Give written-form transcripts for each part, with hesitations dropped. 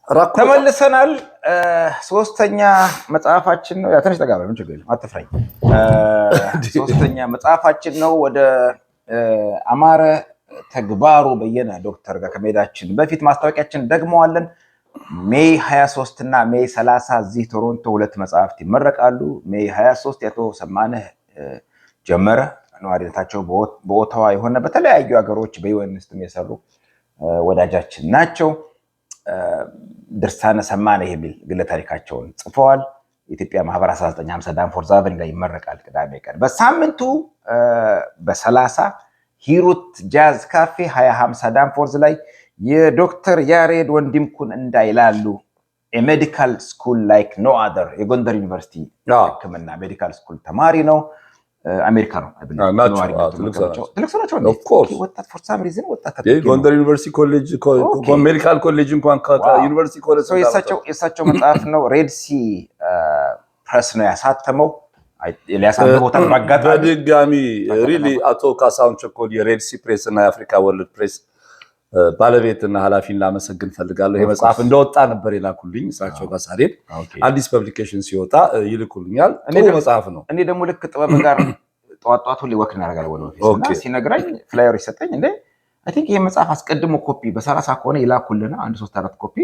ተመልሰናል። ሶስተኛ መጽሐፋችን ነው። ትንሽ ተጋበል ምን ችግር የለም አትፍራኝ። ሶስተኛ መጽሐፋችን ነው። ወደ አማረ ተግባሩ በየነ ዶክተር ጋር ከመሄዳችን በፊት ማስታወቂያችን ደግመዋለን። ሜይ 23 እና ሜይ 30 እዚህ ቶሮንቶ ሁለት መጽሐፍት ይመረቃሉ። ሜይ 23 ያቶ ሰማነህ ጀመረ ነዋሪነታቸው በኦታዋ የሆነ በተለያዩ ሀገሮች በዩኤንስትም የሰሩ ወዳጃችን ናቸው። ድርሳነ ሰማነህ የሚል ግለ ታሪካቸውን ጽፈዋል። የኢትዮጵያ ማህበር 1950 ዳንፎርዝ አቨን ላይ ይመረቃል ቅዳሜ ቀን። በሳምንቱ በ30 ሂሩት ጃዝ ካፌ 2050 ዳንፎርዝ ላይ የዶክተር ያሬድ ወንድምኩን እንዳይላሉ ሜዲካል ስኩል ላይክ ኖ አዘር የጎንደር ዩኒቨርሲቲ ሕክምና ሜዲካል ስኩል ተማሪ ነው። አሜሪካ ነው ወጣት ፎር ሳም ሪዝን ወጣት ጎንደር ዩኒቨርሲቲ ኮሌጅ ሜዲካል ኮሌጅ እንኳን ዩኒቨርሲቲ ኮሌጅ የእሳቸው መጽሐፍ ነው። ሬድሲ ፕሬስ ነው ያሳተመው። ሊያሳተመው በድጋሚ ሪሊ አቶ ካሳሁን ቸኮል የሬድሲ ፕሬስ እና የአፍሪካ ወርልድ ፕሬስ ባለቤትና ኃላፊን ላመሰግን ፈልጋለሁ። ይሄ መጽሐፍ እንደወጣ ነበር የላኩልኝ። እሳቸው ጋር ሳልሄድ አዲስ ፐብሊኬሽን ሲወጣ ይልኩልኛል። ጥሩ መጽሐፍ ነው። እኔ ደግሞ ልክ ጥበብ ጋር ጠዋት ሁሌ ወክ እናደርጋለን ወደ ኦፊስ እና ሲነግራኝ ፍላየር ይሰጠኝ እንዴ አይ ቲንክ ይሄ መጽሐፍ አስቀድሞ ኮፒ በ30 ከሆነ ይላኩልና 1-3-4 ኮፒ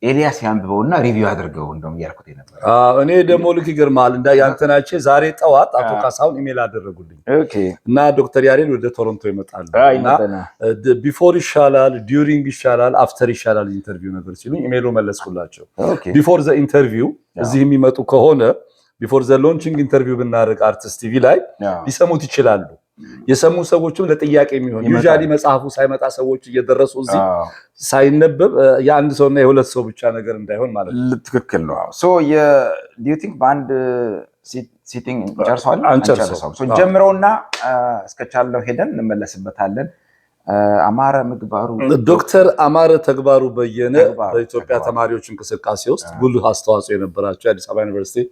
ኤልያስ ያንብበውና ሪቪው አድርገው እንደም ያልኩት ነበር። እኔ ደግሞ ልክ ይገርማል እንዳያንተናቼ ዛሬ ጠዋት አቶ ካሳሁን ኢሜል አደረጉልኝ። እና ዶክተር ያሬድ ወደ ቶሮንቶ ይመጣሉ እና ቢፎር ይሻላል ዲዩሪንግ ይሻላል አፍተር ይሻላል ኢንተርቪው ነበር ሲሉኝ ኢሜሉ መለስኩላቸው። ቢፎር ዘ ኢንተርቪው እዚህ የሚመጡ ከሆነ ቢፎር ዘ ሎንቺንግ ኢንተርቪው ብናደርግ አርቲስት ቲቪ ላይ ሊሰሙት ይችላሉ። የሰሙ ሰዎችም ለጥያቄ የሚሆን ዩዛሊ መጽሐፉ ሳይመጣ ሰዎች እየደረሱ እዚህ ሳይነበብ የአንድ ሰውና የሁለት ሰው ብቻ ነገር እንዳይሆን ማለት ነው። ትክክል ነው። ሶ ዱ ዩ ቲንክ በአንድ ሲቲንግ ጨርሰዋል? ጀምረውና እስከቻለው ሄደን እንመለስበታለን። አማረ ምግባሩ ዶክተር አማረ ተግባሩ በየነ በኢትዮጵያ ተማሪዎች እንቅስቃሴ ውስጥ ጉልህ አስተዋጽኦ የነበራቸው የአዲስ አበባ ዩኒቨርሲቲ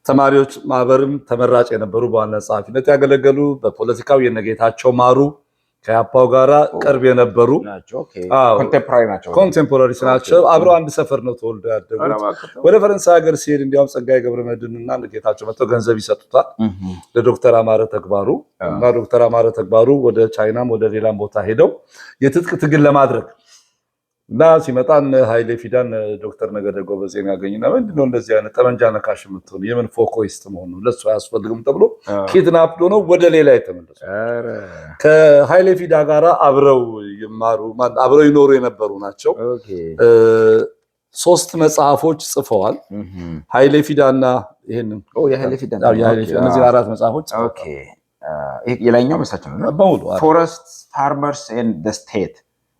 ተማሪዎች ማህበርም ተመራጭ የነበሩ በዋና ጸሐፊነት ያገለገሉ በፖለቲካው የነጌታቸው ማሩ ከያፓው ጋራ ቅርብ የነበሩ ኮንቴምፖራሪስ ናቸው። አብረው አንድ ሰፈር ነው ተወልደው ያደጉት። ወደ ፈረንሳይ ሀገር ሲሄድ እንዲያውም ጸጋዬ ገብረመድህንና ነጌታቸው መጥተው ገንዘብ ይሰጡታል ለዶክተር አማረ ተግባሩ እና ዶክተር አማረ ተግባሩ ወደ ቻይናም ወደ ሌላም ቦታ ሄደው የትጥቅ ትግል ለማድረግ እና ሲመጣን ኃይሌ ፊዳን ዶክተር ነገደ ጎበዜን ያገኝና ምንድነው እንደዚህ አይነት ጠመንጃ ነካሽ የምትሆን የምን ፎኮይስት መሆኑ ለሱ አያስፈልግም ተብሎ ኪድናፕ ሆኖ ወደ ሌላ የተመለሱ ከኃይሌ ፊዳ ጋራ አብረው ይኖሩ የነበሩ ናቸው። 3 መጽሐፎች ጽፈዋል። ኃይሌ ፊዳና ይሄንን እነዚህ 4 መጽሐፎች የላይኛው መሳቸው ነው። ፎረስት ፋርመርስ ኤንድ ዘ ስቴት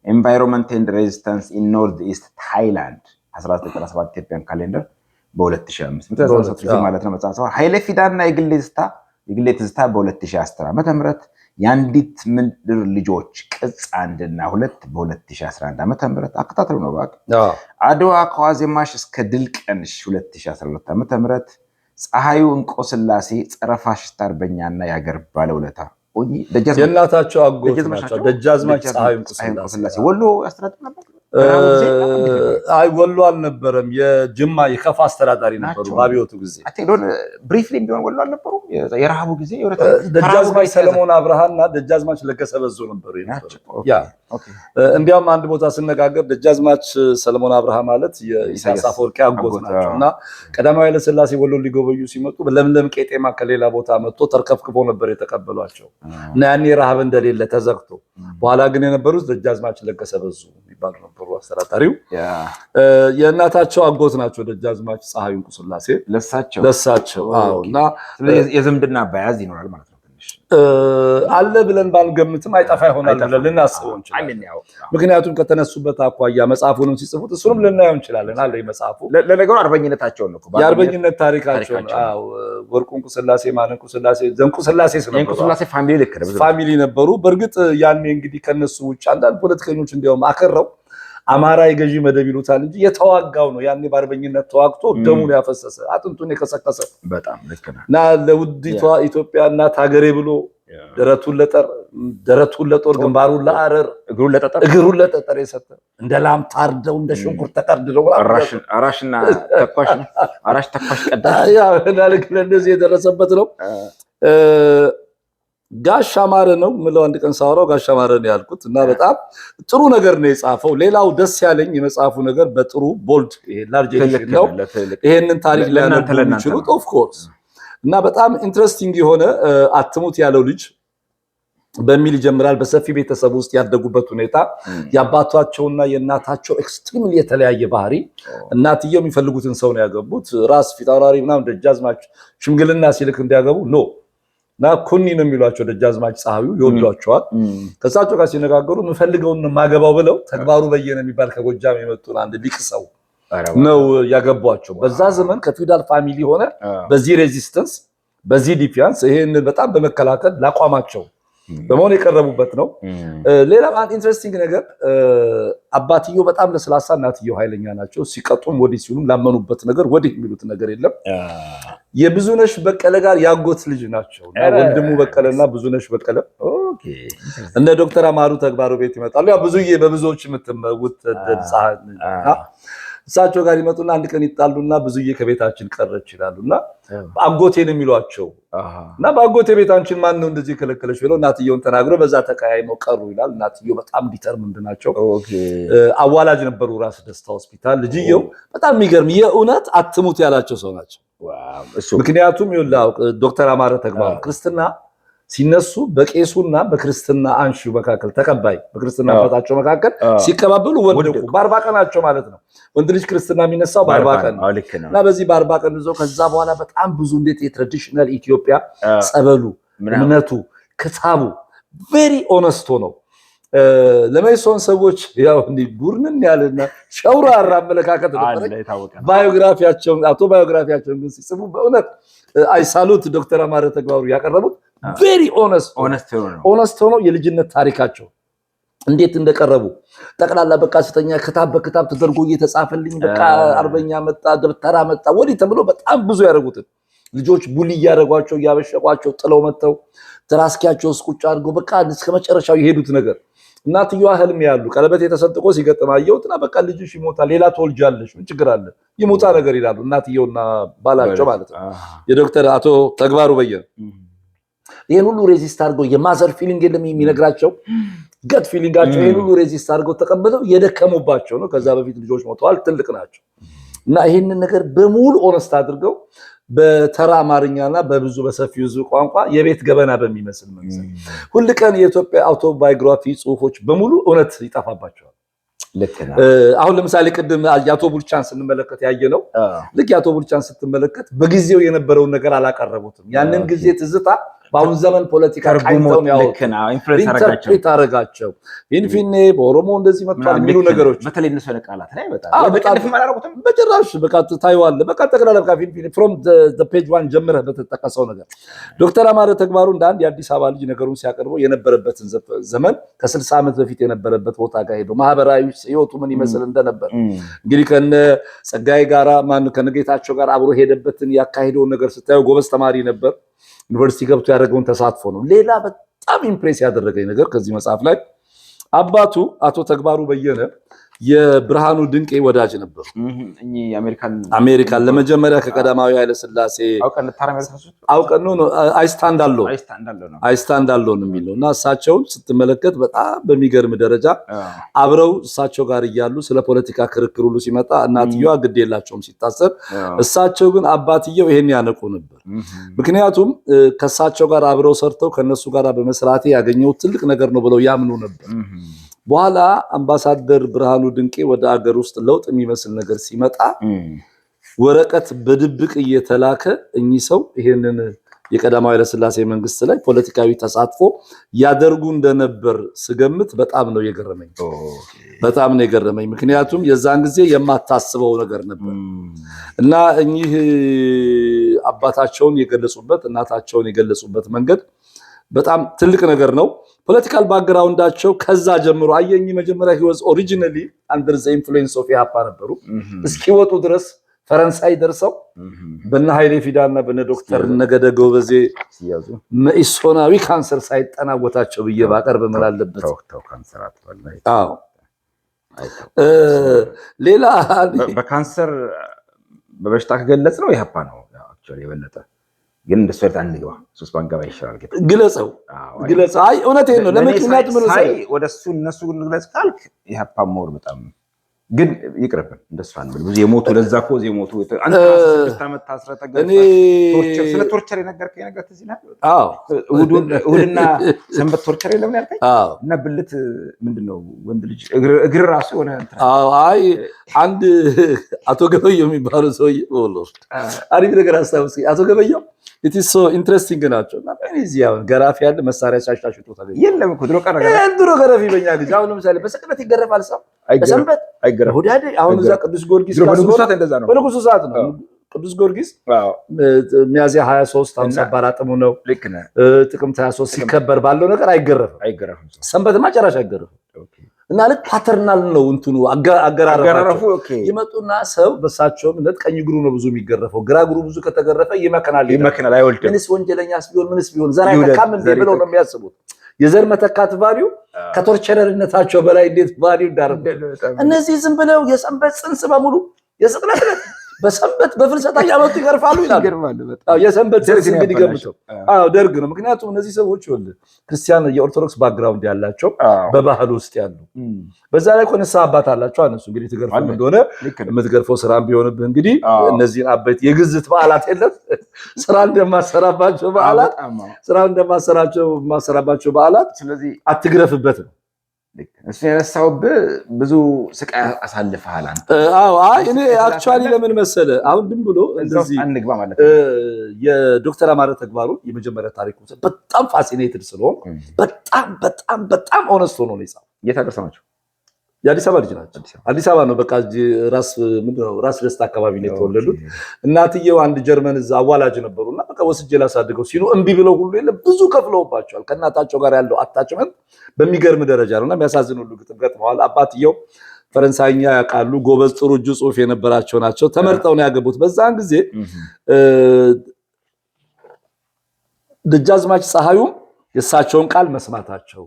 Environment and Resistance in Northeast Thailand 1997 ኢትዮጵያን ካሌንደር በ2005 ማለት ነው መጽሐፍ። ኃይሌ ፊዳና የግሌ ትዝታ በ2010 ዓ.ም የአንዲት ምድር ልጆች ቅጽ 1 እና 2 በ2011 ዓ.ም አከታተሉ ነው ባክ። አድዋ ከዋዜማሽ እስከ ድል ቀንሽ 2012 ዓ.ም ፀሐዩ እንቆስላሴ ጸረ ፋሽስት አርበኛና የሀገር ባለውለታ የእናታቸው አጎት ናቸው። ደጃዝማች ፀሐዩ እንቆስላሴ ወሎ ያስተዳድር ነበር። አይ ወሎ አልነበረም። የጅማ የከፋ አስተዳዳሪ ነበሩ በአብዮቱ ጊዜ። ብሪፍሊ ቢሆን ወሎ አልነበሩም። የረሃቡ ጊዜ ደጃዝማች ሰለሞን አብርሃና ደጃዝማች ለገሰ በዙ ነበሩ። እንዲያውም አንድ ቦታ ስነጋገር ደጃዝማች ሰለሞን አብርሃ ማለት የኢሳያስ አፈወርቂ አጎት ናቸው እና ቀዳማዊ ኃይለ ሥላሴ ወሎ ሊጎበኙ ሲመጡ ለምለም ቄጤማ ከሌላ ቦታ መጥቶ ተርከፍክፎ ነበር የተቀበሏቸው እና ያኔ ረሃብ እንደሌለ ተዘግቶ በኋላ ግን የነበሩት ደጃዝማች ለገሰ በዙ ይባሉ ነበር አስተዳዳሪው። የእናታቸው አጎት ናቸው ደጃዝማች ፀሐዩ እንቆስላሴ ለሳቸው። እና የዝምድና ባያዝ ይኖራል ማለት ነው። አለ ብለን ባንገምትም አይጠፋ ይሆናል ብለን ልናስበው እንችላለን። ምክንያቱም ከተነሱበት አኳያ መጽሐፉንም ሲጽፉት እሱንም ልናየው እንችላለን። አለ መጽሐፉ ለነገሩ አርበኝነታቸውን ነው የአርበኝነት ታሪካቸውን ወርቁ እንቆስላሴ ማን እንቆስላሴ ዘንቆስላሴ እንቆስላሴ ፋሚሊ ነበሩ። በእርግጥ ያኔ እንግዲህ ከነሱ ውጭ አንዳንድ ፖለቲከኞች እንዲያውም አከረው አማራ የገዢ መደብ ይሉታል እንጂ የተዋጋው ነው ያኔ በአርበኝነት ተዋግቶ ደሙን ያፈሰሰ አጥንቱን የከሰከሰ በጣም ልክ ነው። እና ለውዲቷ ኢትዮጵያ እናት ሀገሬ ብሎ ደረቱን ለጦር ግንባሩን ለአረር እግሩን ለጠጠር የሰጠ እንደ ላም ታርደው እንደ ሽንኩርት ተቀርድደው አራሽና አራሽ ተኳሽ ቀዳሽ ለእንደዚህ የደረሰበት ነው። ጋሽ አማረ ነው ምለው አንድ ቀን ሳወራው ጋሽ አማረ ነው ያልኩት እና በጣም ጥሩ ነገር ነው የጻፈው። ሌላው ደስ ያለኝ የመጽሐፉ ነገር በጥሩ ቦልድ ላርጅ ኤዲሽን ነው። ይሄንን ታሪክ ሊያነቡ የሚችሉት ኦፍ ኮርስ እና በጣም ኢንትረስቲንግ የሆነ አትሙት ያለው ልጅ በሚል ይጀምራል። በሰፊ ቤተሰብ ውስጥ ያደጉበት ሁኔታ የአባታቸውና የእናታቸው ኤክስትሪምሊ የተለያየ ባህሪ። እናትየው የሚፈልጉትን ሰው ነው ያገቡት። ራስ ፊታውራሪ ምናምን ደጃዝማች ሽምግልና ሲልክ እንዲያገቡ ኖ እና ኩኒ ነው የሚሏቸው ደጃዝማች ፀሐዩ ይወዷቸዋል። ከሳቸው ጋር ሲነጋገሩ የምፈልገውን ማገባው ብለው ተግባሩ በየነ የሚባል ከጎጃም የመጡን አንድ ሊቅ ሰው ነው ያገቧቸው። በዛ ዘመን ከፊውዳል ፋሚሊ ሆነ በዚህ ሬዚስተንስ በዚህ ዲፊያንስ ይሄን በጣም በመከላከል ላቋማቸው በመሆን የቀረቡበት ነው። ሌላ አንድ ኢንትረስቲንግ ነገር አባትየው በጣም ለስላሳ እናትየው ኃይለኛ ናቸው። ሲቀጡም ወዲህ ሲሉም ላመኑበት ነገር ወዲህ የሚሉት ነገር የለም። የብዙነሽ በቀለ ጋር ያጎት ልጅ ናቸው። ወንድሙ በቀለና ብዙነሽ በቀለ እነ ዶክተር አማሩ ተግባሩ ቤት ይመጣሉ። ያው ብዙዬ በብዙዎች የምትመውት ጻሃን እሳቸው ጋር ይመጡና አንድ ቀን ይጣሉና ብዙዬ ከቤታችን ቀረች ይላሉና አጎቴን የሚሏቸው እና በአጎቴ ቤት አንቺን ማን ነው እንደዚህ ከለከለሽ ብለው እናትየውን ተናግሮ በዛ ተቀያይመው ቀሩ ይላል። እናትየው በጣም ዲተርሚንድ ናቸው። አዋላጅ ነበሩ ራስ ደስታ ሆስፒታል። ልጅየው በጣም የሚገርም የእውነት አትሙት ያላቸው ሰው ናቸው። ምክንያቱም ይኸውልህ ዶክተር አማረ ተግባሩ ክርስትና ሲነሱ በቄሱና በክርስትና አንሹ መካከል ተቀባይ በክርስትና አባታቸው መካከል ሲከባበሉ ወደቁ። በ40 ቀናቸው ማለት ነው። ወንድ ልጅ ክርስትና የሚነሳው በ40 ቀን ነው እና በዚህ በ40 ቀን ይዘው ከዛ በኋላ በጣም ብዙ እንዴት የትራዲሽናል ኢትዮጵያ ጸበሉ፣ እምነቱ፣ ክታቡ ቬሪ ኦነስት ነው። ለማይሶን ሰዎች ያው እንዲ ቡርንን ያለና ሸውራራ አመለካከት ነበር። ባዮግራፊያቸውን አውቶባዮግራፊያቸውን ግን ሲጽፉ በእውነት አይ ሳሉት ዶክተር አማረ ተግባሩ ያቀረቡት ቬሪ ኦነስት ሆኖ የልጅነት ታሪካቸው እንዴት እንደቀረቡ ጠቅላላ በቃ ስተኛ ክታብ በክታብ ተደርጎ እየተጻፈልኝ በቃ አርበኛ መጣ ደብተራ መጣ ወዲ ተብሎ በጣም ብዙ ያደረጉት ልጆች ቡሊ ያደረጓቸው ያበሸቋቸው ጥለው መተው ትራስኪያቸው ስቁጭ አድርገው በቃ እስከ መጨረሻው የሄዱት ነገር እናትየዋ ህልም ያሉ ቀለበት የተሰንጥቆ ሲገጥማየውና በቃ ልጅሽ ይሞታል ሌላ ተወልጃለሽ ምን ችግር አለ ይሞታ ነገር ይላሉ እናትየውና ባላቸው ማለት ነው የዶክተር አቶ ተግባሩ በየነ ይሄን ሁሉ ሬዚስት አድርገው የማዘር ፊሊንግ የለም የሚነግራቸው ገት ፊሊንጋቸው ይሄን ሁሉ ሬዚስት አድርገው ተቀበለው የደከሙባቸው ነው። ከዛ በፊት ልጆች ሞተዋል ትልቅ ናቸው እና ይሄንን ነገር በሙሉ ኦነስት አድርገው በተራ አማርኛና በብዙ በሰፊው ህዝብ ቋንቋ የቤት ገበና በሚመስል መንገድ ሁሉ ቀን የኢትዮጵያ አውቶባዮግራፊ ጽሁፎች በሙሉ እውነት ይጣፋባቸዋል። አሁን ለምሳሌ ቅድም ያቶ ቡልቻን ስንመለከት ያየነው ልክ ያቶ ቡልቻን ስትመለከት በጊዜው የነበረውን ነገር አላቀረቡትም። ያንን ጊዜ ትዝታ በአሁን ዘመን ፖለቲካ ካይንተው ነው ኢንተርፕሬት አረጋቸው። ኢንፊኔ በኦሮሞ እንደዚህ መጥቷል የሚሉ ነገሮች በተለይ እነሱ ቃላት ላይ በጣም በጭራሽ በቃ ታይዋለህ። በቃ ጠቅላላ በቃ ኢንፊኔ ፍሮም ዘ ፔጅ 1 ጀምረህ በተጠቀሰው ነገር ዶክተር አማረ ተግባሩ እንደ አንድ የአዲስ አበባ ልጅ ነገሩን ሲያቀርበው የነበረበትን ዘመን ከ60 ዓመት በፊት የነበረበት ቦታ ጋር ሄዶ ማህበራዊ ህይወቱ ምን ይመስል እንደነበር እንግዲህ ከነ ጸጋይ ጋራ ማን ከነጌታቸው ጋር አብሮ ሄደበትን ያካሄደውን ነገር ስታየው ጎበዝ ተማሪ ነበር። ዩኒቨርሲቲ ገብቶ ያደረገውን ተሳትፎ ነው። ሌላ በጣም ኢምፕሬስ ያደረገኝ ነገር ከዚህ መጽሐፍ ላይ አባቱ አቶ ተግባሩ በየነ የብርሃኑ ድንቄ ወዳጅ ነበር። አሜሪካን ለመጀመሪያ ከቀዳማዊ ኃይለ ሥላሴ አውቀን ነው አይስታንድ አሎን የሚለው እና እሳቸውን ስትመለከት በጣም በሚገርም ደረጃ አብረው እሳቸው ጋር እያሉ ስለ ፖለቲካ ክርክር ሁሉ ሲመጣ እናትየዋ ግድ የላቸውም ሲታሰብ፣ እሳቸው ግን አባትየው ይሄን ያነቁ ነበር። ምክንያቱም ከእሳቸው ጋር አብረው ሰርተው ከነሱ ጋር በመስራቴ ያገኘው ትልቅ ነገር ነው ብለው ያምኑ ነበር። በኋላ አምባሳደር ብርሃኑ ድንቄ ወደ አገር ውስጥ ለውጥ የሚመስል ነገር ሲመጣ ወረቀት በድብቅ እየተላከ እኚህ ሰው ይሄንን የቀዳማዊ ኃይለ ሥላሴ መንግስት ላይ ፖለቲካዊ ተሳትፎ ያደርጉ እንደነበር ስገምት በጣም ነው የገረመኝ። ምክንያቱም የዛን ጊዜ የማታስበው ነገር ነበር እና እኚህ አባታቸውን የገለጹበት እናታቸውን የገለጹበት መንገድ በጣም ትልቅ ነገር ነው። ፖለቲካል ባክግራውንዳቸው ከዛ ጀምሮ አየኝ መጀመሪያ he was originally under the influence of ኢህአፓ ነበሩ። እስኪወጡ ድረስ ፈረንሳይ ደርሰው በነ ኃይሌ ፊዳና በነ ዶክተር ነገደ ጎበዜ ሲያዙ መኢሶናዊ ካንሰር ሳይጠናወታቸው ብዬ ባቀርብ ምን አለበት? አዎ ሌላ በካንሰር በበሽታ ከገለጽ ነው ኢህአፓ ነው አክቹአሊ የበለጠ ግን እንደሱ አይነት አንግባ ሶስት ባንገባ ይሻላል። ግለጸው አይ እውነቴን ነው። ለምክንያት ምን ሳይ ወደሱ እነሱ ግለጽ ካልክ ኢህአፓ ሞር በጣም ግን ይቅርብን እንደሱ አንብል ብዙ የሞቱ ለዛ ኮዝ የሞቱ አንተ 6 ዓመት ታስረተገ ቶርቸር ስለ ቶርቸር የነገርከኝ ነገር ትዝ ይላል። አዎ እሁድና ሰንበት ቶርቸር የለም ያልከኝ እና ብልት ምንድነው ወንድ ልጅ እግር ራሱ ሆነ አዎ አይ አንድ አቶ ገበየው የሚባለው ሰውዬ ወሎስ አሪፍ ነገር አስታውስ። አቶ ገበየው it is so interesting ናቸው እና በእነዚህ አሁን ገራፊ ያለ መሳሪያ ሻሽሽቶ ታገኝ የለም እኮ ድሮ ገራፊ በኛ ልጅ አሁን ለምሳሌ በሰቅለት ይገረፋል ሰው በሰንበት አይገረፍ ወዳዴ አሁን እዛ ቅዱስ ጊዮርጊስ ካስቦት እንደዛ ነው በንጉሱ ሰዓት ነው ቅዱስ ጊዮርጊስ ሚያዝያ 23 54 ጥሙ ነው ጥቅምት 23 ሲከበር ባለው ነገር አይገረፍም ሰንበት ማጨራሽ አይገረፍም እና ለክ ፓተርናል ነው እንትኑ አገራረፉ ይመጡና ሰው በሳቸው ምንድን ቀኝ እግሩ ነው ብዙ የሚገረፈው ግራ እግሩ ብዙ ከተገረፈ ይመከናል አይወልድም ምንስ ወንጀለኛስ ቢሆን ምንስ ቢሆን ዘራ ተካም እንደ ብለው ነው የሚያስቡት የዘር መተካት ቫልዩ ከቶርቸረርነታቸው በላይ እንዴት ቫልዩ ዳርበ እነዚህ ዝም ብለው የሰንበት ጽንስ በሙሉ የስቅለት በሰንበት በፍልሰታ ያመጡ ይገርፋሉ ይላል። የሰንበት ጽንስ እንግዲህ ገምተው ደርግ ነው። ምክንያቱም እነዚህ ሰዎች ወልድ ክርስቲያን የኦርቶዶክስ ባክግራውንድ ያላቸው በባህል ውስጥ ያሉ በዛ ላይ ኮንሳ አባት አላቸው እነሱ እንግዲህ ትገርፋሉ እንደሆነ የምትገርፈው ስራም ቢሆንብህ እንግዲህ እነዚህን አበት የግዝት በዓላት የለም ስራ እንደማሰራባቸው በዓላት ስራ እንደማሰራባቸው በዓላት ስለዚህ አትግረፍበት ነው እሱ ያነሳውብህ ብዙ ስቃይ አሳልፈሃል አንተ። አዎ አይ እኔ አክቹአሊ ለምን መሰለ አሁን ድም ብሎ እንደዚህ አንግባ ማለት የዶክተር አማረ ተግባሩ የመጀመሪያ ታሪኩ በጣም ፋሲኔትድ ስለሆነ በጣም ኦነስት ሆኖ ነው ይጻፍ። እየታገሰናቸው የአዲስ አበባ ልጅ ናቸው። አዲስ አበባ ነው በቃ ራስ ደስታ አካባቢ ነው የተወለዱት። እናትየው አንድ ጀርመን እዛ አዋላጅ ነበሩና በቃ ወስጄ ላሳድገው ሲሉ እምቢ ብለው ሁሉ የለም ብዙ ከፍለውባቸዋል። ከእናታቸው ጋር ያለው አታችመንት በሚገርም ደረጃ ነውና የሚያሳዝን ሁሉ ግጥም ገጥመዋል። አባትየው ፈረንሳይኛ ያውቃሉ፣ ጎበዝ ጥሩ እጅ ጽሑፍ የነበራቸው ናቸው። ተመርጠው ነው ያገቡት። በዛን ጊዜ ደጃዝማች ፀሐዩም የሳቸውን ቃል መስማታቸው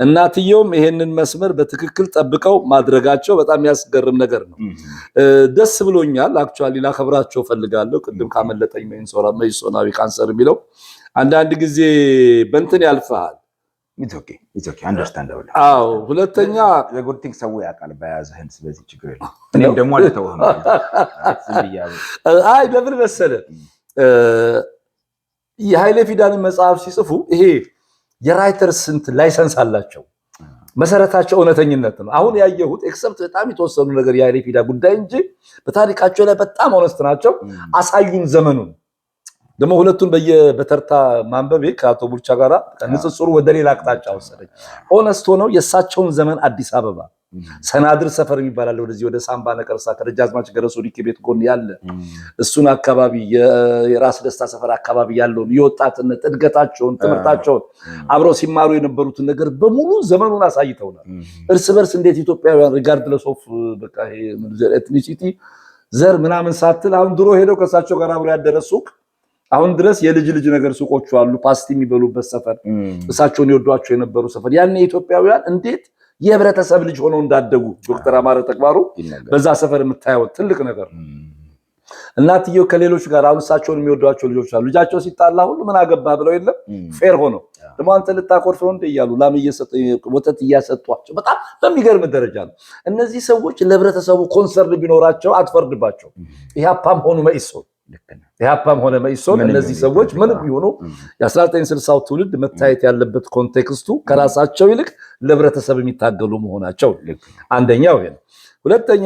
እናትየውም ይሄንን መስመር በትክክል ጠብቀው ማድረጋቸው በጣም ያስገርም ነገር ነው። ደስ ብሎኛል። አክቹአሊ ላከብራቸው ፈልጋለሁ። ቅድም ካመለጠኝ መኢሶናዊ ካንሰር የሚለው አንዳንድ ጊዜ በእንትን ያልፋል። it's okay understandable። አዎ ሁለተኛ the good thing ሰው ያውቃል በያዘህን ስለዚህ ችግር የለም። እኔም ደግሞ አልተውህም አይ ለምን መሰለ የኃይሌ ፊዳን መጽሐፍ ሲጽፉ ይሄ የራይተርስ እንት ላይሰንስ አላቸው። መሰረታቸው እውነተኝነት ነው። አሁን ያየሁት ኤክሰፕት በጣም የተወሰኑ ነገር የኃይሌ ፊዳ ጉዳይ እንጂ በታሪካቸው ላይ በጣም ኦነስት ናቸው። አሳዩን ዘመኑን ደግሞ ሁለቱን በተርታ ማንበቤ ከአቶ ቡልቻ ጋራ ንጽጽሩ ወደ ሌላ አቅጣጫ ወሰደኝ። ኦነስት ሆነው የሳቸውን ዘመን አዲስ አበባ ሰናድር ሰፈር የሚባላል ወደዚህ ወደ ሳምባ ነቀርሳ ከደጃዝማች ገረሱ ዲክ ቤት ጎን ያለ እሱን አካባቢ የራስ ደስታ ሰፈር አካባቢ ያለውን የወጣትነት እድገታቸውን ትምርታቸውን አብረው ሲማሩ የነበሩትን ነገር በሙሉ ዘመኑን አሳይተውናል። እርስ በርስ እንዴት ኢትዮጵያውያን ሪጋርድለስ ኦፍ በቃ ኤትኒሲቲ ዘር ምናምን ሳትል አሁን ድሮ ሄደው ከሳቸው ጋር አብረው ያደረሱክ አሁን ድረስ የልጅ ነገር ሱቆቹ አሉ። ፓስቲ የሚበሉበት ሰፈር እሳቸውን ይወዷቸው የነበሩ ሰፈር ያን ኢትዮጵያውያን እንዴት የህብረተሰብ ልጅ ሆነው እንዳደጉ ዶክተር አማረ ተግባሩ በዛ ሰፈር የምታየው ትልቅ ነገር ነው። እናትየው ከሌሎች ጋር አሁን እሳቸውን የሚወዷቸው ልጆች አሉ። ልጃቸው ሲጣላ ሁሉ ምን አገባ ብለው የለም ፌር ሆነው ደግሞ አንተ ልታኮርፍ ነው እንደ እያሉ ላም ወተት እያሰጧቸው በጣም በሚገርም ደረጃ ነው። እነዚህ ሰዎች ለህብረተሰቡ ኮንሰርን ቢኖራቸው አትፈርድባቸው። ኢህአፓም ሆኑ መኢሶን ኢህአፓም ሆነ መኢሶን እነዚህ ሰዎች ምንም ቢሆኑ የ1960ው ትውልድ መታየት ያለበት ኮንቴክስቱ ከራሳቸው ይልቅ ለህብረተሰብ የሚታገሉ መሆናቸው አንደኛው ይሄ ነው። ሁለተኛ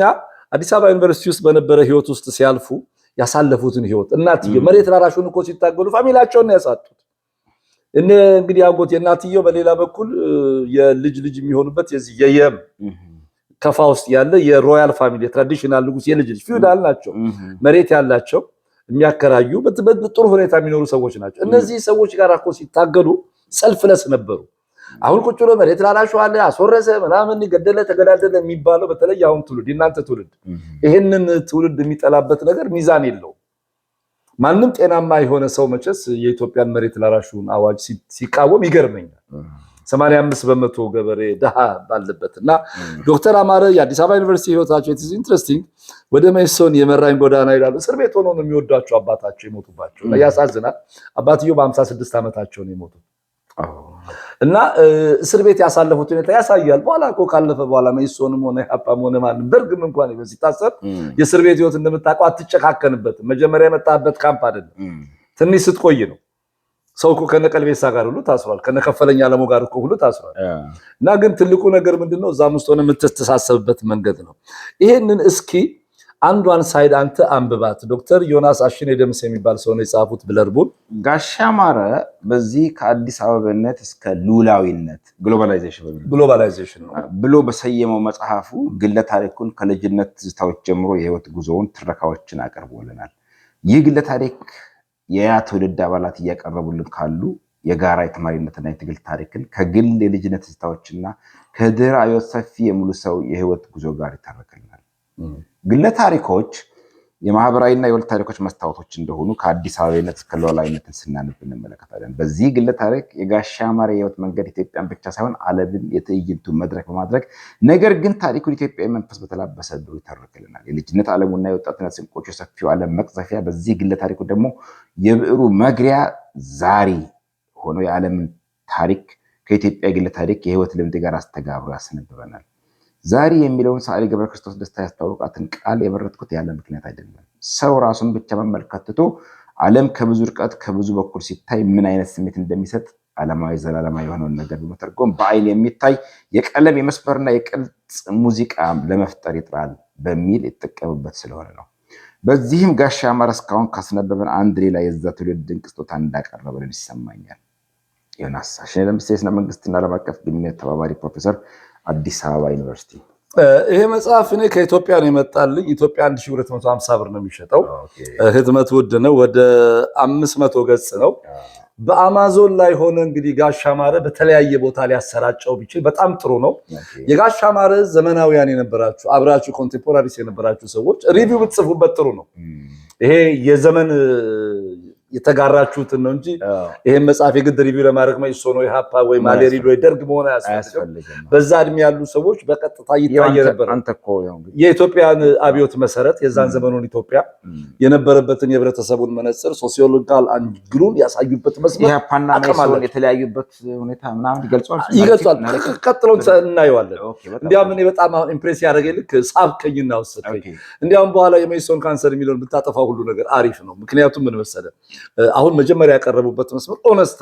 አዲስ አበባ ዩኒቨርሲቲ ውስጥ በነበረ ህይወት ውስጥ ሲያልፉ ያሳለፉትን ህይወት እናትየው መሬት ላራሹን እኮ ሲታገሉ ፋሚሊያቸውን ያሳጡት እንግዲህ አጎት የእናትየው በሌላ በኩል የልጅ የሚሆኑበት የየም ከፋ ውስጥ ያለ የሮያል ፋሚሊ ትራዲሽናል ንጉስ የልጅ ፊውዳል ናቸው። መሬት ያላቸው የሚያከራዩ በጥሩ ሁኔታ የሚኖሩ ሰዎች ናቸው። እነዚህ ሰዎች ጋር እኮ ሲታገሉ ሰልፍለስ ነበሩ። አሁን ቁጭ ብሎ መሬት ላራሹ አለ አስወረሰ ምናምን ገደለ ተገዳደለ የሚባለው በተለይ አሁን ትውልድ እናንተ ትውልድ ይሄንን ትውልድ የሚጠላበት ነገር ሚዛን የለው። ማንም ጤናማ የሆነ ሰው መቼስ የኢትዮጵያን መሬት ላራሹን አዋጅ ሲቃወም ይገርመኛል። 85% ገበሬ ደሃ ባለበትና ዶክተር አማረ የአዲስ አበባ ዩኒቨርሲቲ ህይወታቸው ኢትስ ኢንትረስቲንግ ወደ መይሶን የመራኝ ጎዳና ይላሉ። እስር ቤት ሆነው ነው የሚወዷቸው አባታቸው የሞቱባቸው። ያሳዝናል። አባትየው በ56 ዓመታቸው ነው የሞቱት እና እስር ቤት ያሳለፉት ሁኔታ ያሳያል። በኋላ እኮ ካለፈ በኋላ መይሶንም ሆነ ኢህአፓም ሆነ ማንም ደርግም እንኳን ሲታሰር የእስር ቤት ህይወት እንደምታውቀው አትጨካከንበትም። መጀመሪያ የመጣበት ካምፕ አይደለም፣ ትንሽ ስትቆይ ነው። ሰው እኮ ከነቀልቤሳ ጋር ሁሉ ታስሯል፣ ከነከፈለኛ አለሙ ጋር እኮ ሁሉ ታስሯል። እና ግን ትልቁ ነገር ምንድነው እዛም ውስጥ ሆነ የምትተሳሰብበት መንገድ ነው። ይሄንን እስኪ አንዷን ሳይድ አንተ አንብባት። ዶክተር ዮናስ አሽኔ ደምስ የሚባል ሰው ነው የጻፉት ብለርቡን። ጋሻ አማረ በዚህ ከአዲስ አበባነት እስከ ሉላዊነት ግሎባላይዜሽን ነው ብሎ በሰየመው መጽሐፉ ግለ ታሪኩን ከልጅነት ትዝታዎች ጀምሮ የህይወት ጉዞውን ትረካዎችን አቀርቦልናል። ይህ ግለ ታሪክ የያ ትውልድ አባላት እያቀረቡልን ካሉ የጋራ የተማሪነትና የትግል ታሪክን ከግል የልጅነት ትዝታዎችና ከድህረ አብዮት ሰፊ የሙሉ ሰው የህይወት ጉዞ ጋር ይተረክልናል። ግለ ታሪኮች የማህበራዊና የወል ታሪኮች መስታወቶች እንደሆኑ ከአዲስ አበባነት እስከ ሉዓላዊነትን ስናነብ እንመለከታለን። በዚህ ግለ ታሪክ የጋሻ አማረ የህይወት መንገድ ኢትዮጵያን ብቻ ሳይሆን ዓለምን የትዕይንቱ መድረክ በማድረግ ነገር ግን ታሪኩን ኢትዮጵያዊ መንፈስ በተላበሰ ብሎ ይተርክልናል። የልጅነት ዓለሙና የወጣትነት ስንቆቹ ሰፊው ዓለም መቅዘፊያ፣ በዚህ ግለ ታሪኩ ደግሞ የብዕሩ መግሪያ ዛሬ ሆኖ የዓለምን ታሪክ ከኢትዮጵያ ግለ ታሪክ የህይወት ልምድ ጋር አስተጋብሮ ያስነብበናል። ዛሬ የሚለውን ሰዓሊ ገብረ ክርስቶስ ደስታ ያስተዋወቃትን ቃል የመረጥኩት ያለ ምክንያት አይደለም። ሰው ራሱን ብቻ መመልከት ትቶ ዓለም ከብዙ ርቀት ከብዙ በኩል ሲታይ ምን አይነት ስሜት እንደሚሰጥ ዓለማዊ ዘላለማዊ የሆነውን ነገር በመተርጎም በአይን የሚታይ የቀለም የመስመርና የቅልጽ ሙዚቃ ለመፍጠር ይጥራል በሚል የተጠቀሙበት ስለሆነ ነው። በዚህም ጋሻ አማረ እስካሁን ካስነበበን አንድ ሌላ የዛ ትውልድ ድንቅ ስጦታ እንዳቀረበልን ይሰማኛል። ዮናስ አሽኔ ደምሴ ስነ መንግስትና ዓለም አቀፍ ግንኙነት ተባባሪ ፕሮፌሰር አዲስ አበባ ዩኒቨርሲቲ። ይሄ መጽሐፍ እኔ ከኢትዮጵያ ነው የመጣልኝ። ኢትዮጵያ 1250 ብር ነው የሚሸጠው። ህትመት ውድ ነው። ወደ 500 ገጽ ነው። በአማዞን ላይ ሆነ እንግዲህ ጋሻ አማረ በተለያየ ቦታ ሊያሰራጨው ቢችል በጣም ጥሩ ነው። የጋሻ አማረ ዘመናዊያን የነበራችሁ አብራችሁ ኮንቴምፖራሪስ የነበራችሁ ሰዎች ሪቪው ብትጽፉበት ጥሩ ነው። ይሄ የዘመን የተጋራችሁትን ነው እንጂ ይሄን መጽሐፍ የግድ ሪቪው ለማድረግ መይሶ ነው ኢህአፓ ወይ ማሌሪዶ ወይ ደርግ መሆን አያስፈልግም። በዛ እድሜ ያሉ ሰዎች በቀጥታ ይታየ ነበር። የኢትዮጵያን አብዮት መሰረት የዛን ዘመኑን ኢትዮጵያ የነበረበትን የህብረተሰቡን መነጽር ሶሲዮሎጂካል አንግሉን ያሳዩበት መስመር ኢህአፓና መይሶን የተለያዩበት ሁኔታ ምናምን ይገልጻል። ቀጥሎ እናየዋለን። እንዲያውም እኔ በጣም አሁን ኢምፕሬስ ያደረገኝ ልክ ሳብከኝና ወሰደኝ። እንዲያውም በኋላ የመይሶን ካንሰር የሚለውን ብታጠፋ ሁሉ ነገር አሪፍ ነው። ምክንያቱም ምን መሰለህ አሁን መጀመሪያ ያቀረቡበት መስመር ኦነስት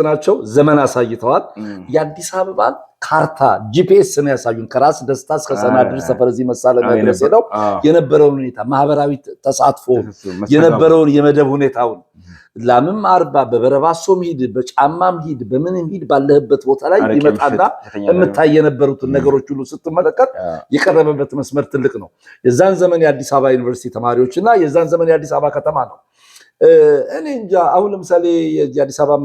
ናቸው። ዘመን አሳይተዋል። የአዲስ አበባን ካርታ ጂፒኤስ ነው ያሳዩን። ከራስ ደስታ እስከ ሰናድር ሰፈር እዚህ መሳለሚያ ድረስ ሄደው የነበረውን ሁኔታ ማህበራዊ ተሳትፎ የነበረውን የመደብ ሁኔታውን ላምም አርባ በበረባሶም ሂድ በጫማም ሂድ በምንም ሂድ ባለህበት ቦታ ላይ ይመጣና የምታይ የነበሩትን ነገሮች ሁሉ ስትመለከት የቀረበበት መስመር ትልቅ ነው። የዛን ዘመን የአዲስ አበባ ዩኒቨርሲቲ ተማሪዎችና የዛን ዘመን የአዲስ አበባ ከተማ ነው። እኔ እንጃ አሁን ለምሳሌ የአዲስ አበባ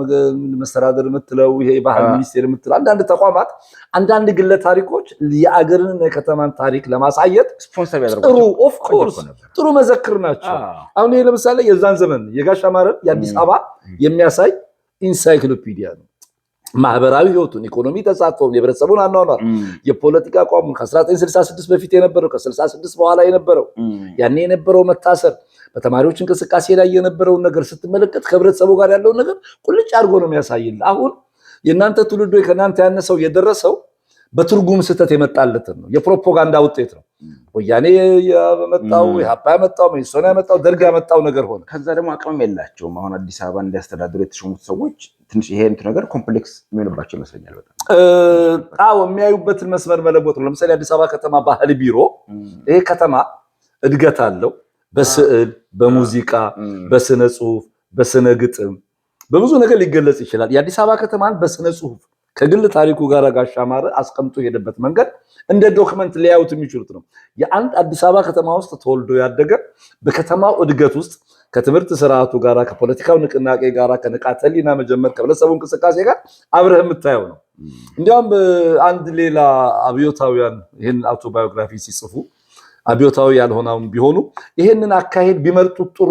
መስተዳደር የምትለው ይሄ ባህል ሚኒስቴር የምትለው አንዳንድ ተቋማት አንዳንድ ግለ ታሪኮች የአገርንና የከተማን ታሪክ ለማሳየት ስፖንሰር ያደርጋሉ። ኦፍ ኮርስ ጥሩ መዘክር ናቸው። አሁን ይሄ ለምሳሌ የዛን ዘመን የጋሻ አማረ የአዲስ አበባ የሚያሳይ ኢንሳይክሎፒዲያ ነው። ማህበራዊ ህይወቱን፣ ኢኮኖሚ ተሳትፎውን፣ የህብረተሰቡን አኗኗር፣ የፖለቲካ አቋሙን ከ1966 በፊት የነበረው ከ66 በኋላ የነበረው ያኔ የነበረው መታሰር በተማሪዎች እንቅስቃሴ ላይ የነበረውን ነገር ስትመለከት ከህብረተሰቡ ጋር ያለውን ነገር ቁልጭ አድርጎ ነው የሚያሳይልህ። አሁን የእናንተ ትውልድ ወይ ከእናንተ ያነሰው የደረሰው በትርጉም ስህተት የመጣለትን ነው። የፕሮፓጋንዳ ውጤት ነው። ወያኔ ያመጣው ኢህአፓ ያመጣው መኢሶን ያመጣው ደርግ ያመጣው ነገር ሆነ። ከዛ ደግሞ አቅም የላቸውም። አሁን አዲስ አበባ እንዲያስተዳድሩ የተሾሙት ሰዎች ትንሽ ይሄ ነገር ኮምፕሌክስ የሚሆንባቸው ይመስለኛል። በጣም የሚያዩበትን መስመር መለወጥ ነው። ለምሳሌ አዲስ አበባ ከተማ ባህል ቢሮ ይሄ ከተማ እድገት አለው። በስዕል፣ በሙዚቃ፣ በስነ ጽሁፍ፣ በስነ ግጥም በብዙ ነገር ሊገለጽ ይችላል። የአዲስ አበባ ከተማን በስነ ጽሁፍ ከግል ታሪኩ ጋር ጋሻ አማረ አስቀምጦ የሄደበት መንገድ እንደ ዶክመንት ሊያዩት የሚችሉት ነው። የአንድ አዲስ አበባ ከተማ ውስጥ ተወልዶ ያደገ በከተማው እድገት ውስጥ ከትምህርት ስርዓቱ ጋራ ከፖለቲካው ንቅናቄ ጋራ ከንቃተ ህሊና መጀመር ከህብረተሰቡ እንቅስቃሴ ጋር አብረህ የምታየው ነው። እንዲያውም አንድ ሌላ አብዮታውያን ይህን አውቶባዮግራፊ ሲጽፉ አብዮታዊ ያልሆነው ቢሆኑ ይሄንን አካሄድ ቢመርጡት ጥሩ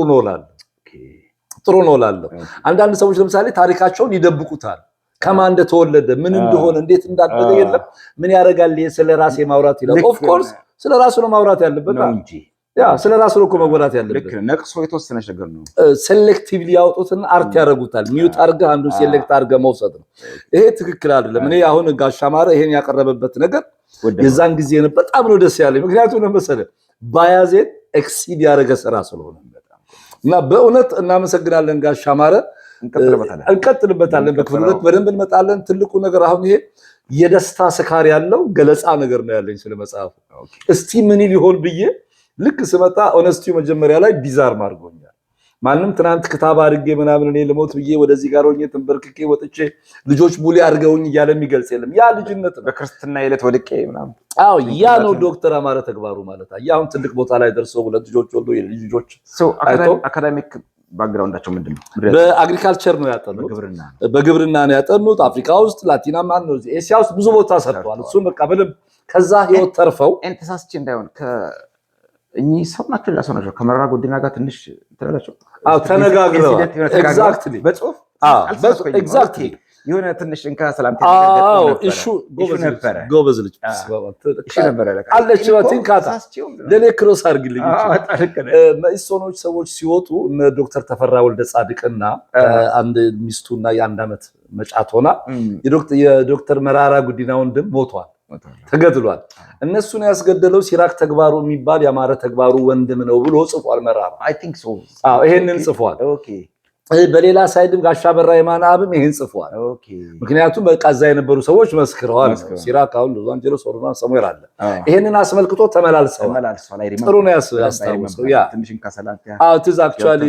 ነው እላለሁ። አንዳንድ ሰዎች ለምሳሌ ታሪካቸውን ይደብቁታል። ከማን እንደተወለደ ምን እንደሆነ እንዴት እንዳደገ የለም ምን ያደርጋል ስለራሴ ማውራት ይላል። ኦፍ ኮርስ ስለራሱ ነው ማውራት ያለበት እንጂ ስለራሱ ነው መወራት ያለበት። ነቅሶ የተወሰነ ነገር ነው። ሴሌክቲቭሊ ያወጡትና አርት ያደርጉታል። ሚውት አድርገህ አንዱን ሴሌክት አድርገህ መውሰድ ነው። ይሄ ትክክል አይደለም። እኔ አሁን ጋሽ አማረ ይሄን ያቀረበበት ነገር የዛን ጊዜ ነው በጣም ነው ደስ ያለኝ። ምክንያቱም ነው መሰለህ ባያዜት ኤክሲድ ያደረገ ስራ ስለሆነ እና በእውነት እናመሰግናለን ጋሽ አማረ። እንቀጥልበታለን። በክፍል 2 በደንብ እንመጣለን። ትልቁ ነገር አሁን ይሄ የደስታ ስካር ያለው ገለጻ ነገር ነው ያለኝ ስለመጽሐፉ። እስቲ ምን ሊሆን ብዬ ልክ ስመጣ ኦነስቲው መጀመሪያ ላይ ቢዛር ማርጎኛል። ማንም ትናንት ክታብ አድርጌ ምናምን እኔ ለሞት ብዬ ወደዚህ ጋር ሆኜ ተንበርክኬ ወጥቼ ልጆች ቡሊ አድርገውኝ እያለ የሚገልጽ የለም። ያ ልጅነት ነው። በክርስትና የለት ወድቄ ምናምን ያ ነው ዶክተር አማረ ተግባሩ ማለት አሁን ትልቅ ቦታ ላይ ደርሶ 2 ልጆች ወልዶ ልጆች አካዳሚክ ባክግራውንዳቸው ምንድነው? በአግሪካልቸር ነው ያጠኑት። በግብርና ነው ያጠኑት። አፍሪካ ውስጥ ላቲና ማን ነው ኤሲያ ውስጥ ብዙ ቦታ ሰርተዋል። እሱ በቃ በደንብ ከዛ ህይወት ተርፈው ተሳስቼ እንዳይሆን እኚህ ሰው ናቸው ላሰው ናቸው ከመረራ ጉዲና ጋር ትንሽ ተላላቸው ተነጋግረው ኤግዛክትሊ በጽሁፍ ኤግዛክትሊ የሆነ ትንሽ እንካ ሰላምታ እሺ ጎበዝ ልጅ አለች ወቲንካታ ለኔ ክሮስ አድርግልኝ። መኢሶኖች ሰዎች ሲወጡ እነ ዶክተር ተፈራ ወልደ ጻድቅና አንድ ሚስቱና የአንድ ዓመት መጫት ሆና የዶክተር መራራ ጉዲና ወንድም ሞቷል፣ ተገድሏል። እነሱን ያስገደለው ሲራክ ተግባሩ የሚባል የአማረ ተግባሩ ወንድም ነው ብሎ ጽፏል መራራ። ይሄንን ጽፏል። በሌላ ሳይድም ጋሻ በራ የማነ አብም ይሄን ጽፏል። ምክንያቱም በቃ እዛ የነበሩ ሰዎች መስክረዋል። ሲራክ አሁን ሎስ አንጀለስ ኦሮና ሰሙዌር አለ። ይሄንን አስመልክቶ ተመላልሰዋል። ጥሩ ነው ያስታውሰው። ትዝ አክቹዋሊ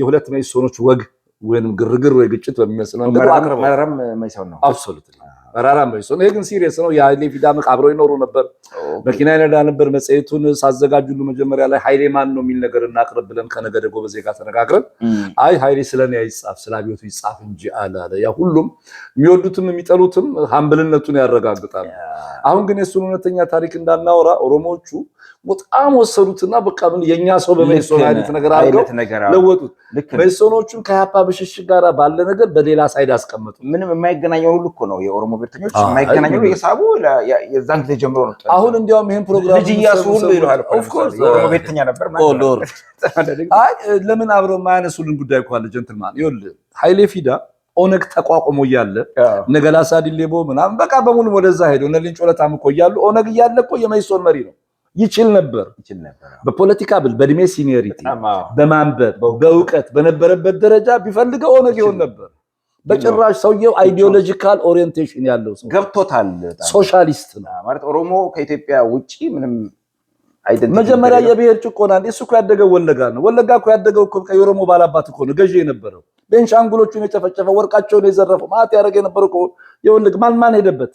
የሁለት መኢሶኖች ወግ ወይንም ግርግር ወይ ግጭት በሚመስል ነገር መራራም መኢሶን ነው። አብሶሉትሊ መራራም መኢሶን። ይሄ ግን ሲሪየስ ነው። የኃይሌ ፊዳ መቃብሮ ይኖሩ ነበር። መኪና ይነዳ ነበር። መጽሔቱን ሳዘጋጁሉ መጀመሪያ ላይ ኃይሌ ማን ነው የሚል ነገር እናቅርብ ብለን ከነገደ ጎበዜ ጋር ተነጋግረን አይ ኃይሌ ስለኔ አይጻፍ ስላቢዮቱ ይጻፍ እንጂ አለ። ያ ሁሉም የሚወዱትም የሚጠሉትም ሀምብልነቱን ያረጋግጣል። አሁን ግን የሱን እውነተኛ ታሪክ እንዳናወራ ኦሮሞዎቹ በጣም ወሰዱትና በቃ ምን የኛ ሰው በመኢሶን አይነት ነገር አድርገው ለወጡት። መኢሶኖቹን ከያፓ ብሽሽግ ጋር ባለ ነገር በሌላ ሳይድ አስቀመጡ። ምንም የማይገናኘው ሁሉ እኮ ነው የኦሮሞ ብሔርተኞች የማይገናኘው የሳቡ የዛን ጊዜ ጀምሮ ነው። አሁን እንዲያውም ይሄን ፕሮግራም ልጅ ያሱ ሁሉ ይላል። ኦፍ ኮርስ የኦሮሞ ብሔርተኛ ነበር ማለት አይ ለምን አብረው የማያነሱልን ጉዳይ እኮ አለ ጀንትልማን። ይኸውልህ ኃይሌ ፊዳ ኦነግ ተቋቁሞ እያለ ነገላሳ ዲሌቦ ምናምን በቃ በሙሉ ወደዛ ሄደው እነ ሊንጮ ለታም እኮ እያሉ ኦነግ እያለ እኮ የመኢሶን መሪ ነው። ይችል ነበር በፖለቲካ በእድሜ ሲኒየሪቲ በማንበብ በእውቀት በነበረበት ደረጃ ቢፈልገው ኦነግ ይሆን ነበር። በጭራሽ ሰውየው አይዲዮሎጂካል ኦሪየንቴሽን ያለው ሰው ገብቶታል። ሶሻሊስት ነው ማለት ኦሮሞ ከኢትዮጵያ ውጪ ምንም አይደለም። መጀመሪያ የብሔር ጭቆና እሱ እኮ ያደገው ወለጋ ነው። ወለጋ እኮ ያደገው እኮ የኦሮሞ ባላባት እኮ ነው ገዢ የነበረው። ቤንሻንጉሎቹን የጨፈጨፈው ወርቃቸውን የዘረፈው ማለት ያደረገ የነበረው እኮ የወለጋ ማን ሄደበት?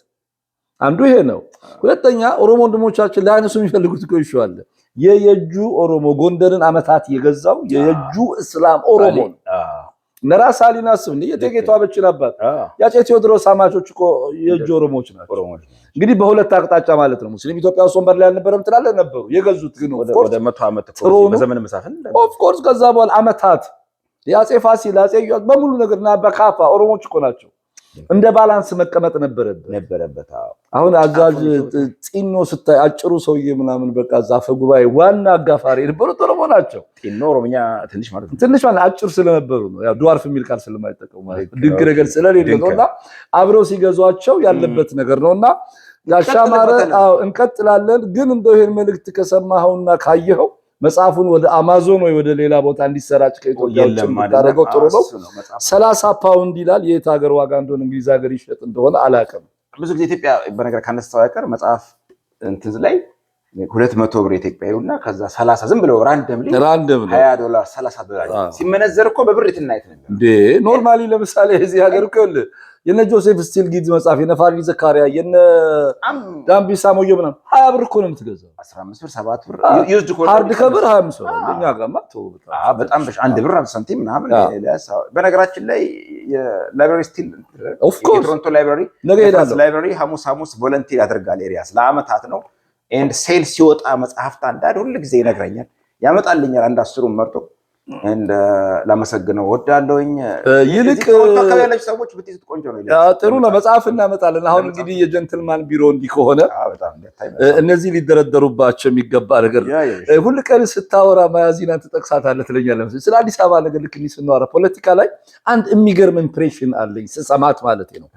አንዱ ይሄ ነው። ሁለተኛ ኦሮሞ ወንድሞቻችን ለአይነሱ የሚፈልጉት እኮ ይሻላል። የየጁ ኦሮሞ ጎንደርን አመታት የገዛው የየጁ እስላም ኦሮሞ ነራስ አሊናስ እንዴ የቴጌቷ በችን አባት ያጨ ቴዎድሮስ አማቾች እኮ የየጁ ኦሮሞዎች ናቸው። እንግዲህ በሁለት አቅጣጫ ማለት ነው። ሙስሊም ኢትዮጵያ ውስጥ ወንበር ላይ አልነበረም ትላለህ ነበሩ። የገዙት ግን ወደ 100 ዓመት በዘመነ መሳፍንት ኦፍ ኮርስ ከዛ በኋላ አመታት ያጼ ፋሲል ያጼ በሙሉ ነገርና በካፋ ኦሮሞዎች እኮ ናቸው። እንደ ባላንስ መቀመጥ ነበረበት። አሁን አዛዥ ጢኖ ስታይ አጭሩ ሰውዬ ምናምን በቃ ዛፈ ጉባኤ ዋና አጋፋሪ የነበሩት ኦሮሞ ናቸው። ጢኖ ኦሮሞኛ ትንሽ ማለት ነው። ትንሽ ማለት አጭር ስለነበሩ ነው። ያው ዱዋርፍ የሚል ቃል ስለማይጠቀሙ ማለት ነው። ድንቅ ነገር ስለሌለ ነውና አብረው ሲገዟቸው ያለበት ነገር ነውና ያሻማረ እንቀጥላለን። ግን እንደው ይሄን መልእክት ከሰማኸውና ካየኸው መጽሐፉን ወደ አማዞን ወይ ወደ ሌላ ቦታ እንዲሰራጭ ከኢትዮጵያ ውጭ ታደርገው ጥሩ ነው። 30 ፓውንድ ይላል። የት ሀገር ዋጋ እንደሆነ እንግሊዝ ሀገር ይሸጥ እንደሆነ አላውቅም። ብዙ ጊዜ ኢትዮጵያ በነገር ካነሳው ያቀር መጽሐፍ እንትዝ ላይ 200 ብር ኢትዮጵያ ይሉና ከዛ 30 ዝም ብለው ራንደምሊ $20 $30 ሲመነዘር እኮ በብር የትናየት ነው እንዴ። ኖርማሊ ለምሳሌ እዚህ ሀገር እኮ የነ ጆሴፍ ስቲልጊዝ መጽሐፍ የነ ፋሪድ ዘካሪያ የነ ዳምቢሳ ሞዮ ምናምን 20 ብር እኮ ነው የምትገዛው። 15 ብር 7 ብር ዩዝድ ኮድ ሃርድ ከቨር 25 ብር እንደኛ ጋማ በጣም አንድ ብር 50 ሳንቲም ምናምን። በነገራችን ላይ የላይብራሪ ስቲል የቶሮንቶ ላይብራሪ ሐሙስ ቮለንቲር ያደርጋል ኤሪያስ ለአመታት ነው። ኤንድ ሴል ሲወጣ መጽሐፍት አንዳንድ ሁሉ ጊዜ ይነግረኛል፣ ያመጣልኛል አንድ 10ሩን መርጦ እንደ ላመሰግነው ወዳለውኝ። ይልቅ ተከታዮች ሰዎች ብትይዙት ቆንጆ ነው። ጥሩ ነው መጽሐፍ እናመጣለን። አሁን እንግዲህ የጀንትልማን ቢሮ እንዲህ ከሆነ እነዚህ ሊደረደሩባቸው የሚገባ ነገር ሁሉ ቀን ስታወራ ማያዚናን ትጠቅሳታለህ ትለኛለህ። ስለ አዲስ አበባ ነገር ልክ እንዲህ ስናወራ ፖለቲካ ላይ አንድ የሚገርም ኢምፕሬሽን አለኝ ስሰማት ማለት ነው።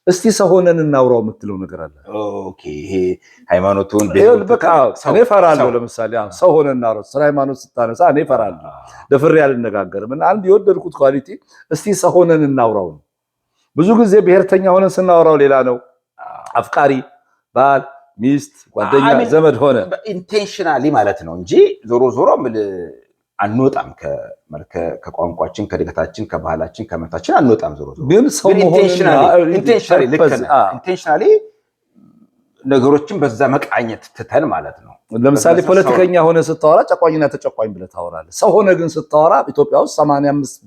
እስቲ ሰው ሆነን እናውራው የምትለው ነገር አለ። ኦኬ ይሄ ሃይማኖቱን እኔ እፈራለሁ። ለምሳሌ ሰው ሆነን እናውራው ስለ ሃይማኖት ስታነሳ እኔ እፈራለሁ፣ ደፍሬ አልነጋገርም። እና አንድ የወደድኩት ኳሊቲ እስቲ ሰው ሆነን እናውራው ነው። ብዙ ጊዜ ብሔርተኛ ሆነን ስናወራው ሌላ ነው። አፍቃሪ ባል፣ ሚስት፣ ጓደኛ፣ ዘመድ ሆነ ኢንቴንሽናሊ ማለት ነው እንጂ ዞሮ ዞሮ አንወጣም ከቋንቋችን ከድገታችን ከባህላችን ከመታችን አንወጣም። ዞሮ ዞሮ ግን ሰው ኢንቴንሽናሊ ነገሮችን በዛ መቃኘት ትተን ማለት ነው። ለምሳሌ ፖለቲከኛ ሆነ ስታወራ ጨቋኝና ተጨቋኝ ብለህ ታወራለህ። ሰው ሆነ ግን ስታወራ ኢትዮጵያ ውስጥ 85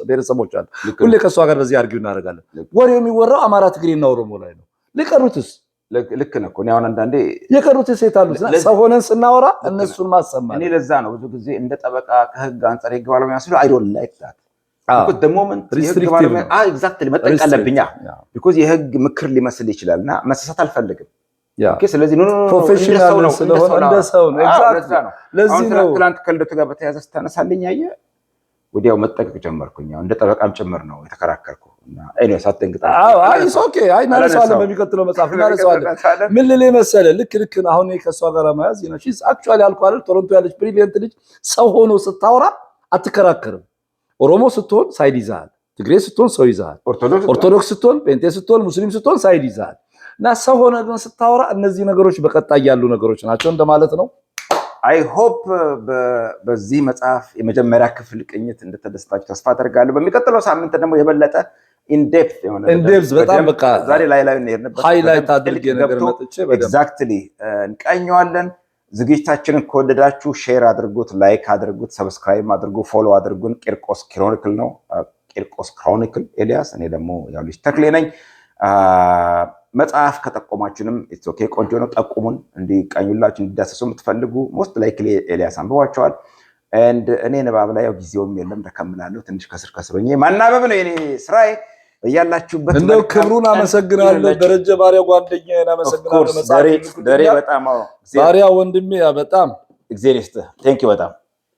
ብሔረሰቦች አሉ። ሁሌ ከእሷ ጋር በዚህ አርጊው እናደርጋለን። ወሬው የሚወራው አማራ፣ ትግሬና ኦሮሞ ላይ ነው። ሊቀሩትስ ልክ ነው እኮ አሁን አንዳንዴ የቀሩት ሴት አሉ። ሰው ሆነን ስናወራ እነሱን ማሰማ እኔ ለዛ ነው ብዙ ጊዜ እንደ ጠበቃ ከህግ አንፃር የህግ ባለሙያ ሲሉ አይ ዶንት ላይክ ዳት because the moment የህግ ባለሙያ ኤግዛክትሊ መጠቀም አለብኝ because የህግ ምክር ሊመስል ይችላልና መሰሳት አልፈልግም። ኦኬ ስለዚህ ኖ ፕሮፌሽናል ስለሆነ እንደ ሰው ነው። ኤግዛክትሊ ለዚህ ነው ትናንት ከልደቱ ጋር በተያያዘ ስታነሳልኝ አየህ ወዲያው መጠቀቅ ጀመርኩኝ። እንደ ጠበቃም ጭምር ነው የተከራከርኩ እና አይኖ ሳትንግጣ ኢትስ ኦኬ እናነሳዋለን። በሚቀጥለው መጽሐፍ እናነሳዋለን። ምን ልልህ መሰለህ ልክ አሁን ከሷ ጋር ማያዝ ነው ሺስ አክቹአሊ አልኳል። ቶሮንቶ ያለች ብሪሊየንት ልጅ ሰው ሆኖ ስታወራ አትከራከርም። ኦሮሞ ስትሆን ሳይድ ይዛል፣ ትግሬ ስትሆን ሰው ይዛል፣ ኦርቶዶክስ ስትሆን ጴንጤ ስትሆን ሙስሊም ስትሆን ሳይድ ይዛል። እና ሰው ሆነ ግን ስታወራ እነዚህ ነገሮች በቀጣይ ያሉ ነገሮች ናቸው እንደማለት ነው። አይ ሆፕ በዚህ መጽሐፍ የመጀመሪያ ክፍል ቅኝት እንደተደሰታችሁ ተስፋ አደርጋለሁ። በሚቀጥለው ሳምንት ደግሞ የበለጠ ኢንዴፕት በጣም በቃ ዛሬ ላይ እንሄድንበት ሃይላይት አድርጌ ነገር መጥቼ ኤግዛክትሊ እንቃኘዋለን። ዝግጅታችንን ከወደዳችሁ ሼር አድርጉት፣ ላይክ አድርጉት፣ ሰብስክራይብ አድርጉ፣ ፎሎ አድርጉን። ቂርቆስ ክሮኒክል ነው። ቂርቆስ ክሮኒክል ኤልያስ፣ እኔ ደግሞ ያው ልጅ ተክሌ ነኝ። መጽሐፍ ከጠቆማችሁንም ኢትስ ኦኬ ቆንጆ ነው፣ ጠቁሙን። እንዲቃኙላችሁ እንዲዳሰሱ የምትፈልጉ ሞስት ላይክሊ ኤልያስ አንብቧቸዋል። ኤንድ እኔ ንባብ ላይ ያው ጊዜውም የለም ደከምላለሁ። ትንሽ ከስር ሆኜ ማናበብ ነው የኔ ስራዬ። በያላችሁበት እንደው ክብሩን አመሰግናለሁ። ደረጀ ባሪያ ጓደኛዬን አመሰግናለሁ። ደሬ በጣም ባሪያ ወንድሜ በጣም እግዚአብሔር ይስጥህ። ቴንክ ዩ በጣም